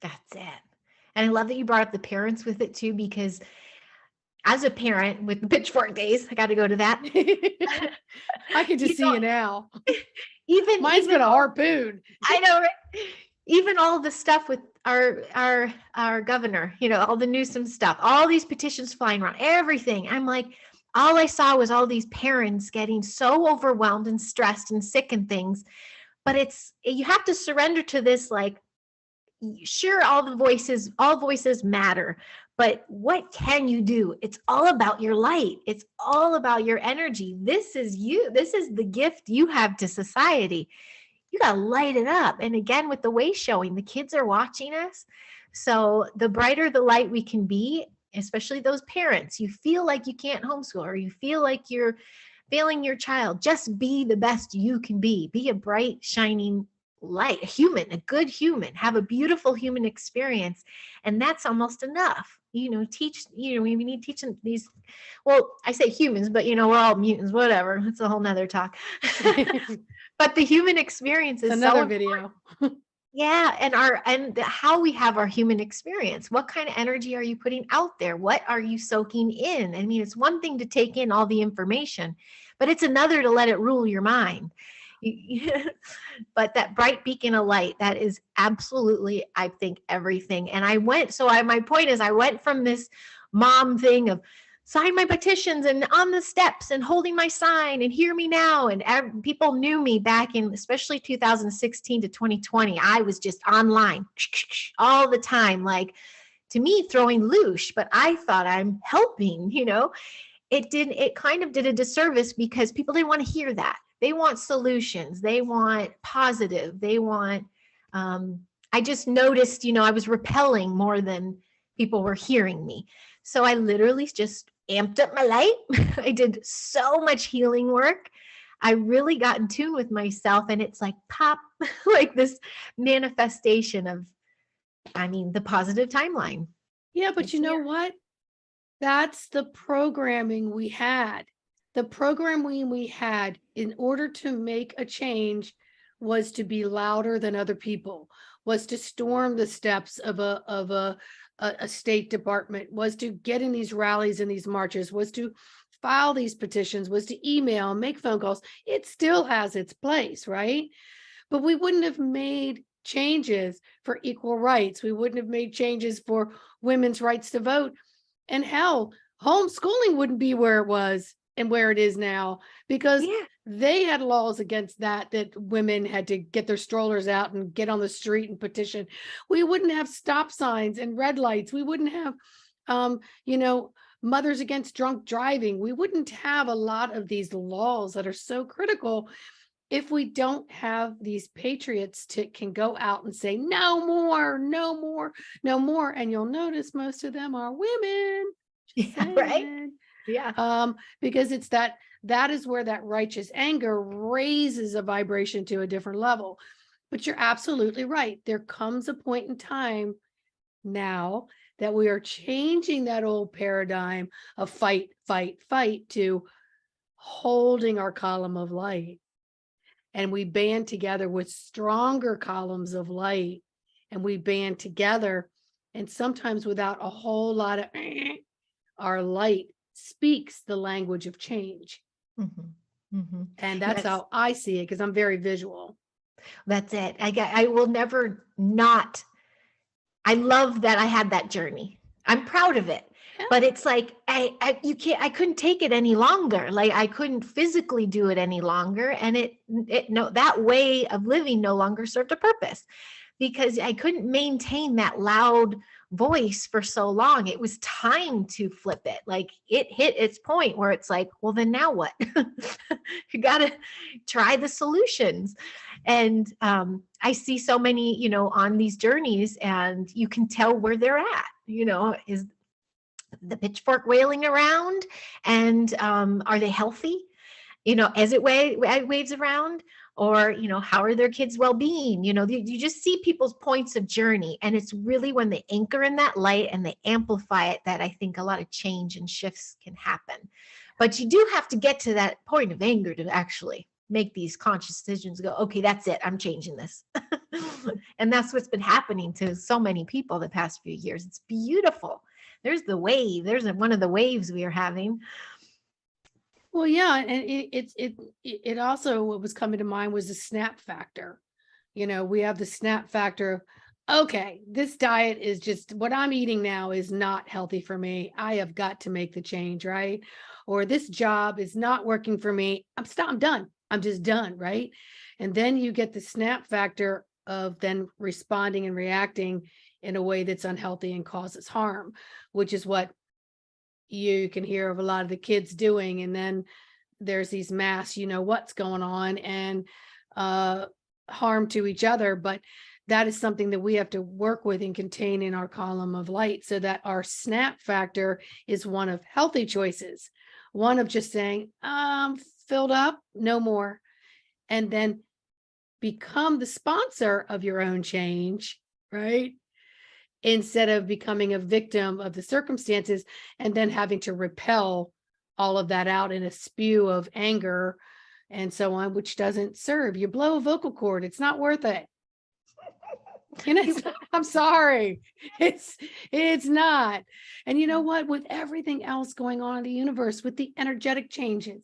That's it. And I love that you brought up the parents with it too, because as a parent with the pitchfork days, I got to go to that. I can just see you now. Mine's been a harpoon. I know, right? Even all the stuff with our governor, all the Newsom stuff, all these petitions flying around, everything. I'm like, all I saw was all these parents getting so overwhelmed and stressed and sick and things. But you have to surrender to this, like, sure, all voices matter, but what can you do? It's all about your light. It's all about your energy. This is you. This is the gift you have to society. You got to light it up. And again, with the way showing, the kids are watching us. So the brighter the light we can be, especially those parents, you feel like you can't homeschool, or you feel like you're failing your child, just be the best you can be. Be a bright, shining light, a good human, have a beautiful human experience. And that's almost enough. We need teaching these, well, I say humans, but we're all mutants, whatever. It's a whole nother talk. But the human experience is another video. Yeah. And how we have our human experience. What kind of energy are you putting out there? What are you soaking in? I mean, it's one thing to take in all the information, but it's another to let it rule your mind. But that bright beacon of light, that is absolutely, I think, everything. And my point is, I went from this mom thing of sign my petitions and on the steps and holding my sign and hear me now. And people knew me back in, especially 2016 to 2020. I was just online all the time, like, to me, throwing loosh, but I thought I'm helping, It kind of did a disservice, because people didn't want to hear that. They want solutions. They want positive. They want, I just noticed, I was repelling more than people were hearing me. So I literally just amped up my light. I did so much healing work. I really got in tune with myself, and it's like pop, like this manifestation of, the positive timeline. Yeah, but you know what? That's the programming we had. The programming we had in order to make a change was to be louder than other people, was to storm the steps of a state department, was to get in these rallies and these marches, was to file these petitions, was to email, make phone calls. It still has its place, right? But we wouldn't have made changes for equal rights. We wouldn't have made changes for women's rights to vote. And hell, homeschooling wouldn't be where it was and where it is now, because they had laws against that women had to get their strollers out and get on the street and petition. We wouldn't have stop signs and red lights. We wouldn't have, mothers against drunk driving. We wouldn't have a lot of these laws that are so critical if we don't have these patriots can go out and say, no more, no more, no more. And you'll notice most of them are women. Yeah, right? Yeah. Because it's that is where that righteous anger raises a vibration to a different level. But you're absolutely right. There comes a point in time now that we are changing that old paradigm of fight, fight, fight to holding our column of light. And we band together with stronger columns of light, and we band together, and sometimes without a whole lot of our light speaks the language of change. Mm-hmm. Mm-hmm. And that's how I see it, because I'm very visual. That's it. I will never not. I love that I had that journey. I'm proud of it. but it's like, I couldn't take it any longer. Like I couldn't physically do it any longer. And that way of living no longer served a purpose because I couldn't maintain that loud voice for so long. It was time to flip it. Like it hit its point where it's like, well, then now what? You got to try the solutions. And I see so many, on these journeys, and you can tell where they're at, is the pitchfork wailing around, and are they healthy, as it waves around, or how are their kids' well-being? You just see people's points of journey, and it's really when they anchor in that light and they amplify it that I think a lot of change and shifts can happen. But you do have to get to that point of anger to actually make these conscious decisions, go, okay, that's it, I'm changing this. And that's what's been happening to so many people the past few years. It's beautiful. There's the wave. There's one of the waves we are having. Well, yeah, and it also, what was coming to mind was the snap factor. We have the snap factor of, okay, this diet is just, what I'm eating now is not healthy for me. I have got to make the change, right? Or this job is not working for me. I'm done. I'm just done, right? And then you get the snap factor of then responding and reacting in a way that's unhealthy and causes harm, which is what you can hear of a lot of the kids doing. And then there's these mass, what's going on, and harm to each other. But that is something that we have to work with and contain in our column of light, so that our snap factor is one of healthy choices, one of just saying, filled up, no more. And then become the sponsor of your own change, right? Instead of becoming a victim of the circumstances and then having to repel all of that out in a spew of anger and so on, which doesn't serve. You blow a vocal cord, it's not worth it. I'm sorry, it's not. And you know what, with everything else going on in the universe, with the energetic changes,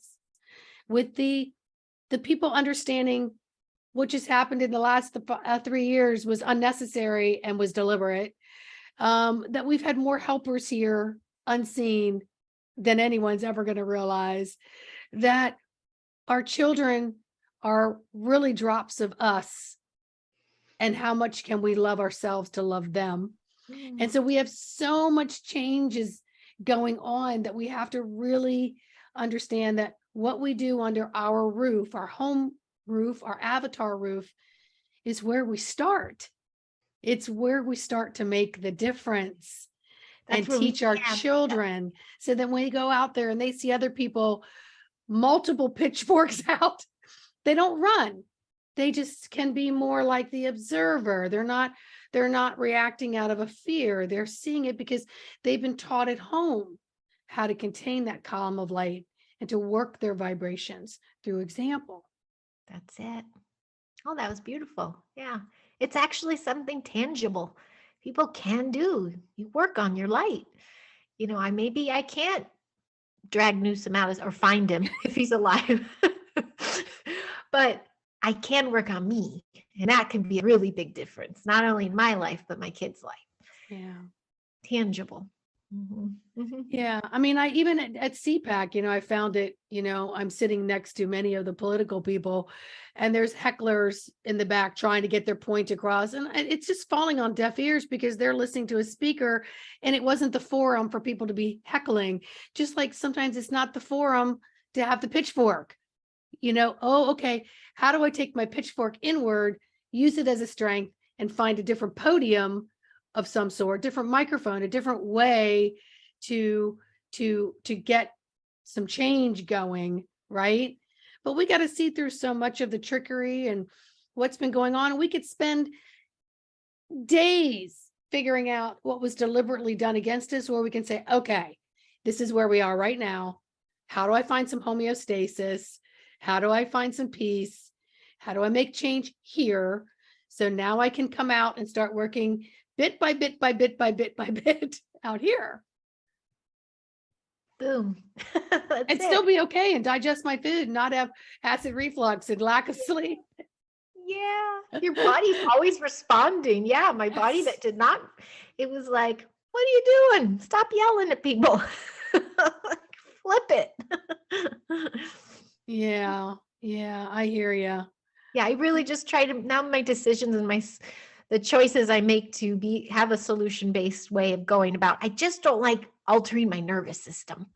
with the people understanding what just happened in the last 3 years was unnecessary and was deliberate, that we've had more helpers here unseen than anyone's ever going to realize, that our children are really drops of us, and how much can we love ourselves to love them. And so we have so much changes going on that we have to really understand that what we do under our roof, our home roof, our avatar roof, is where we start. It's where we start to make the difference. That's and teach our children, so that when they go out there and they see other people, multiple pitchforks out, they don't run. They just can be more like the observer. They're not reacting out of a fear. They're seeing it because they've been taught at home how to contain that column of light and to work their vibrations through example. That's it. Oh, that was beautiful. Yeah. It's actually something tangible people can do. You work on your light. I can't drag Newsom out or find him if he's alive, but I can work on me. And that can be a really big difference, not only in my life, but my kids' life. Yeah. Tangible. Mm-hmm. Mm-hmm. Yeah. I mean, I even at CPAC, I found it, I'm sitting next to many of the political people, and there's hecklers in the back trying to get their point across. And it's just falling on deaf ears because they're listening to a speaker, and it wasn't the forum for people to be heckling. Just like sometimes it's not the forum to have the pitchfork, oh, okay. How do I take my pitchfork inward, use it as a strength, and find a different podium of some sort, different microphone, a different way to get some change going, right? But we got to see through so much of the trickery and what's been going on. And we could spend days figuring out what was deliberately done against us, or we can say, okay, this is where we are right now. How do I find some homeostasis? How do I find some peace? How do I make change here? So now I can come out and start working bit by bit by bit by bit by bit out here. Boom. And still be okay and digest my food and not have acid reflux and lack of sleep. Yeah. Your body's always responding. Yeah. My body that did not, it was like, what are you doing? Stop yelling at people. Flip it. Yeah. Yeah. I hear you. Yeah, I really just try to, now my decisions and the choices I make to have a solution-based way of going about. I just don't like altering my nervous system.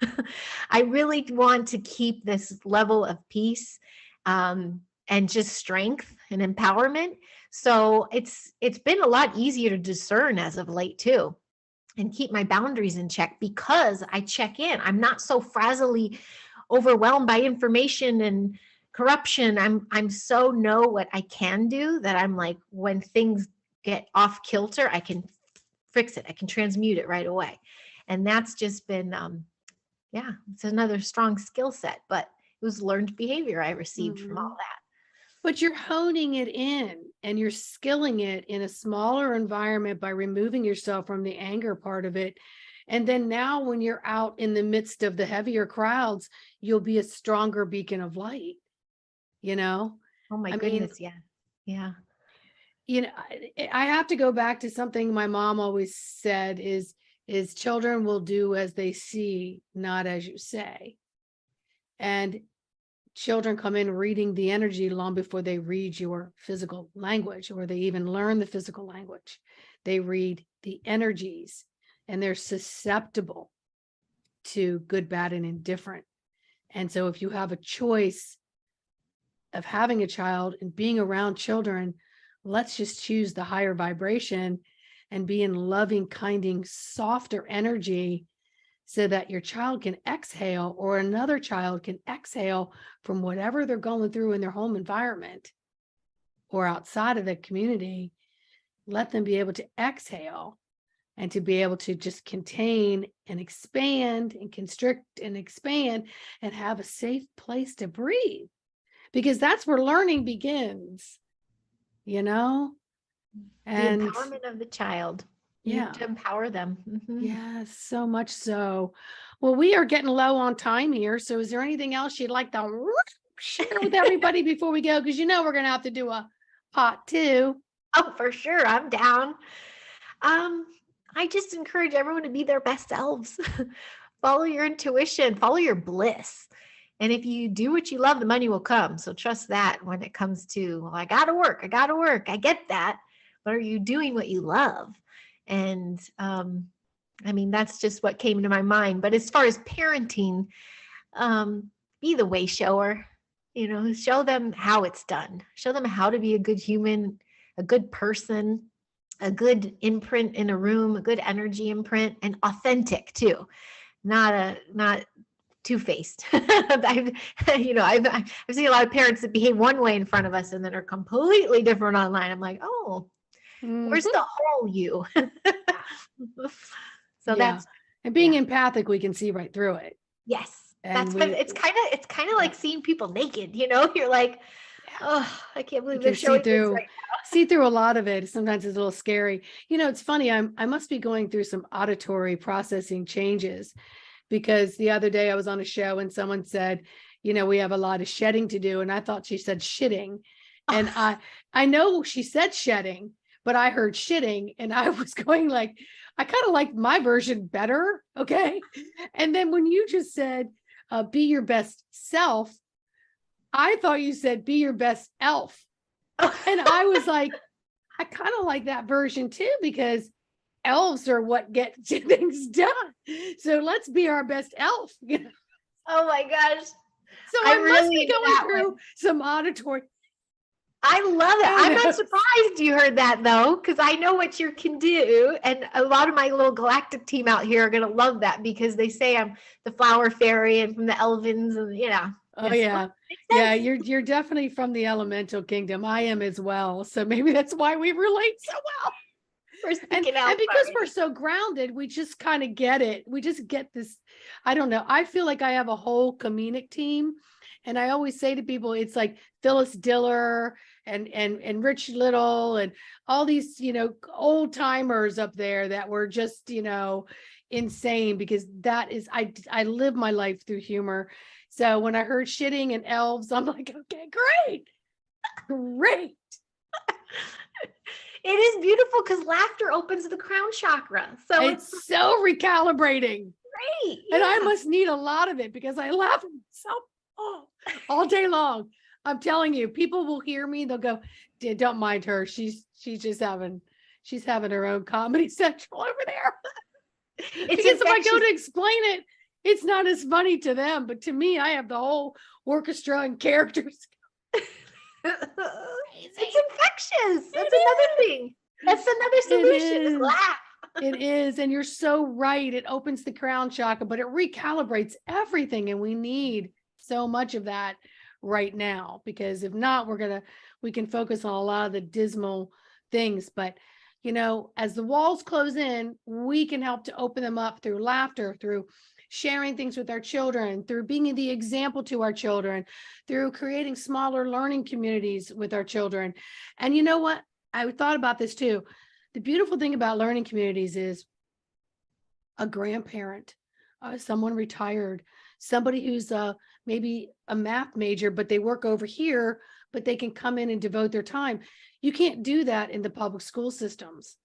I really want to keep this level of peace, and just strength and empowerment. So it's been a lot easier to discern as of late too, and keep my boundaries in check because I check in. I'm not so frazzily overwhelmed by information and corruption. I'm so know what I can do that I'm like, when things get off kilter, I can fix it. I can transmute it right away. And that's just been, yeah, it's another strong skill set, but it was learned behavior I received from all that. But you're honing it in and you're skilling it in a smaller environment by removing yourself from the anger part of it. And then now when you're out in the midst of the heavier crowds, you'll be a stronger beacon of light, you know? Oh my I mean, goodness. Yeah. Yeah. you know, I have to go back to something my mom always said is children will do as they see, not as you say. And children come in reading the energy long before they read your physical language or they even learn the physical language. They read the energies and they're susceptible to good, bad, and indifferent. And so if you have a choice of having a child and being around children, let's just choose the higher vibration and be in loving, kinding, softer energy so that your child can exhale or another child can exhale from whatever they're going through in their home environment or outside of the community. Let them be able to exhale and to be able to just contain and expand and constrict and expand and have a safe place to breathe, because that's where learning begins, you know? And the empowerment of the child. You yeah, have to empower them. yes, so much so. Well, we are getting low on time here. So is there anything else you'd like to share with everybody before we go? Because you know we're going to have to do a part 2. Oh, for sure. I'm down. I just encourage everyone to be their best selves. Follow your intuition, follow your bliss. And if you do what you love, the money will come. So trust that when it comes to, well, I got to work. I get that. But are you doing what you love? And I mean, that's just what came to my mind. But as far as parenting, be the way shower, show them how it's done. Show them how to be a good human, a good person, a good imprint in a room, a good energy imprint, and authentic too. Not two-faced. I've seen a lot of parents that behave one way in front of us and then are completely different online. I'm like, oh, where's the whole you? So that's, and being empathic, we can see right through it. Yes. And it's kind of like seeing people naked, you're like, oh, I can't believe they're showing this right now. See through a lot of it. Sometimes it's a little scary. It's funny. I must be going through some auditory processing changes, because the other day I was on a show and someone said, we have a lot of shedding to do. And I thought she said shitting. And I know she said shedding, but I heard shitting and I was going like, I kind of like my version better. Okay. And then when you just said, be your best self, I thought you said be your best elf. And I was like, I kind of like that version too, because elves are what get things done. So let's be our best elf. Oh my gosh. So I must be going through some auditory. I love it. I'm not surprised you heard that though, because I know what you can do. And a lot of my little galactic team out here are going to love that, because they say I'm the flower fairy and from the Elvins and Oh yeah. Yeah. You're definitely from the elemental kingdom. I am as well. So maybe that's why we relate so well. And because we're so grounded, we just kind of get it. We just get this. I don't know. I feel like I have a whole comedic team. And I always say to people, it's like Phyllis Diller and Rich Little and all these, old timers up there that were just, insane, because that is, I live my life through humor. So when I heard shitting and elves, I'm like, okay, great. It is beautiful because laughter opens the crown chakra. So It's so recalibrating. great. And I Yeah. must need a lot of it because I laugh all day long. I'm telling you, people will hear me. They'll go, don't mind her. She's having her own Comedy Central over there. It's Because if I go infectious. to explain it, it's not as funny to them. But to me, I have the whole orchestra and characters. It's infectious. That's another thing. That's another solution is laugh. It is. And you're so right. It opens the crown chakra, but it recalibrates everything. And we need so much of that right now, because if not, we can focus on a lot of the dismal things. But, as the walls close in, we can help to open them up through laughter, through sharing things with our children, through being the example to our children, through creating smaller learning communities with our children. And you know what? I thought about this too. The beautiful thing about learning communities is a grandparent, someone retired, somebody who's maybe a math major, but they work over here, but they can come in and devote their time. You can't do that in the public school systems.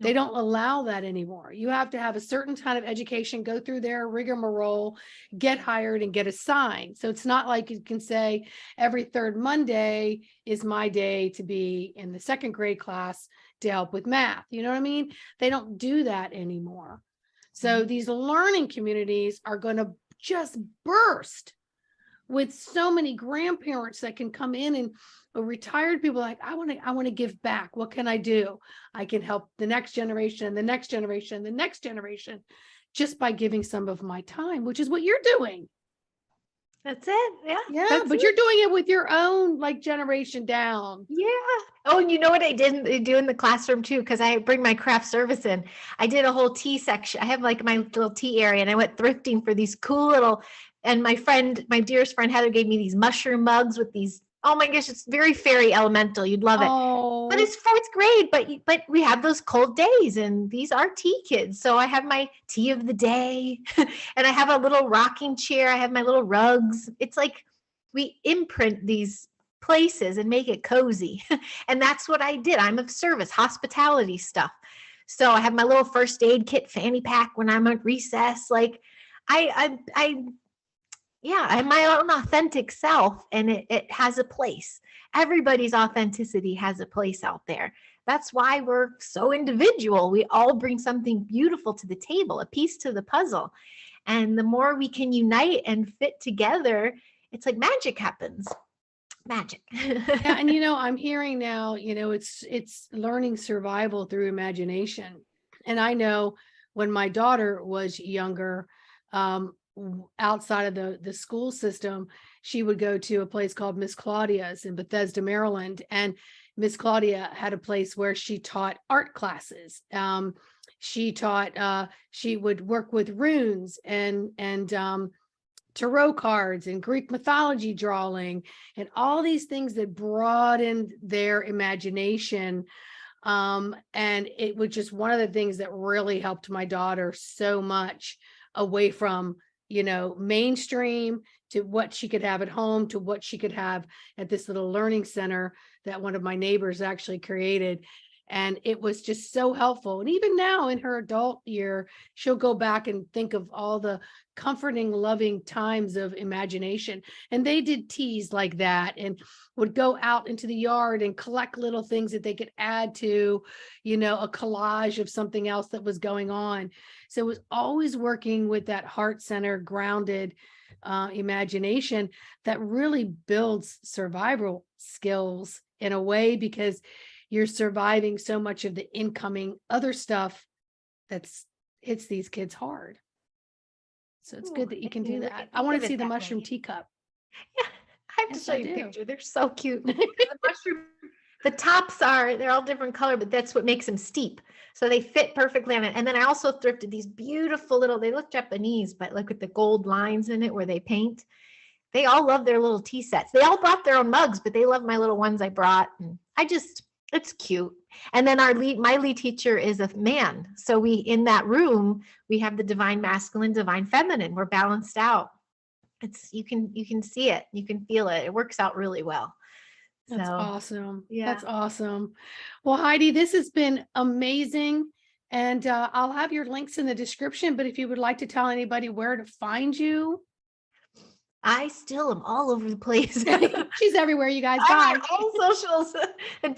They don't allow that anymore. You have to have a certain kind of education, go through their rigmarole, get hired and get assigned. So it's not like you can say every third Monday is my day to be in the second grade class to help with math. You know what I mean? They don't do that anymore. So these learning communities are going to just burst with so many grandparents that can come in, and retired people like, I want to give back. What can I do? I can help the next generation and the next generation and the next generation just by giving some of my time, which is what you're doing. That's it. Yeah. Yeah. But you're doing it with your own generation down. Yeah. Oh, and you know what I didn't do in the classroom too? Because I bring my craft service in. I did a whole tea section. I have my little tea area, and I went thrifting for these cool little, and my dearest friend Heather gave me these mushroom mugs with these. Oh my gosh, it's very fairy elemental. You'd love it. Oh. But it's fourth grade, but we have those cold days, and these are tea kids. So I have my tea of the day, and I have a little rocking chair. I have my little rugs. It's like we imprint these places and make it cozy. And that's what I did. I'm of service, hospitality stuff. So I have my little first aid kit fanny pack when I'm at recess. Like I'm my own authentic self, and it has a place. Everybody's authenticity has a place out there. That's why we're so individual. We all bring something beautiful to the table, a piece to the puzzle. And the more we can unite and fit together, it's like magic happens. Magic. Yeah, and I'm hearing now, it's learning survival through imagination. And I know when my daughter was younger, outside of the school system, she would go to a place called Miss Claudia's in Bethesda, Maryland. And Miss Claudia had a place where she taught art classes. She would work with runes and tarot cards and Greek mythology drawing and all these things that broadened their imagination. And it was just one of the things that really helped my daughter so much, away from, mainstream, to what she could have at home, to what she could have at this little learning center that one of my neighbors actually created. And it was just so helpful. And even now in her adult year, she'll go back and think of all the comforting, loving times of imagination. And they did teas like that, and would go out into the yard and collect little things that they could add to, a collage of something else that was going on. So it was always working with that heart center, grounded imagination that really builds survival skills in a way, because you're surviving so much of the incoming other stuff that's hits these kids hard. So it's good that you can do that. I want to see the mushroom teacup. Yeah, I have to show you a picture. They're so cute. The mushroom, the tops they're all different color, but that's what makes them steep. So they fit perfectly on it. And then I also thrifted these beautiful little, they look Japanese, but like with the gold lines in it where they paint. They all love their little tea sets. They all brought their own mugs, but they love my little ones I brought. And it's cute. And then my lead teacher is a man. So in that room, we have the divine masculine, divine feminine. We're balanced out. You can see it. You can feel it. It works out really well. That's So awesome. yeah. That's awesome. Well, Heidi, this has been amazing. And I'll have your links in the description, but if you would like to tell anybody where to find you. I still am all over the place. She's everywhere, you guys. I'm Bye. on all socials and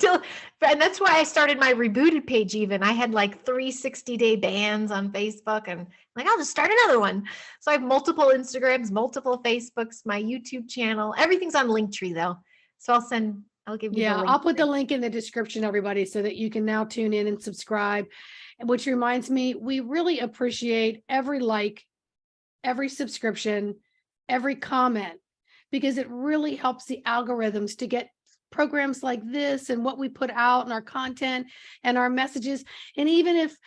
that's why I started my rebooted page even. I had like 360-day bans on Facebook and like, I'll just start another one. So I have multiple Instagrams, multiple Facebooks, my YouTube channel. Everything's on Linktree though. So I'll give you the Yeah, link. I'll put the link in the description, everybody, so that you can now tune in and subscribe. And which reminds me, we really appreciate every like, every subscription, every comment, because it really helps the algorithms to get programs like this and what we put out and our content and our messages. And even if,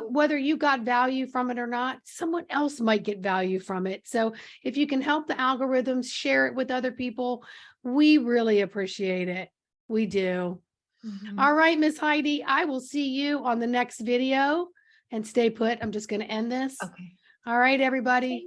whether you got value from it or not, someone else might get value from it. So if you can help the algorithms, share it with other people, we really appreciate it. We do. Mhm. All right, Miss Heidi, I will see you on the next video, and stay put. I'm just going to end this. Okay. All right, everybody.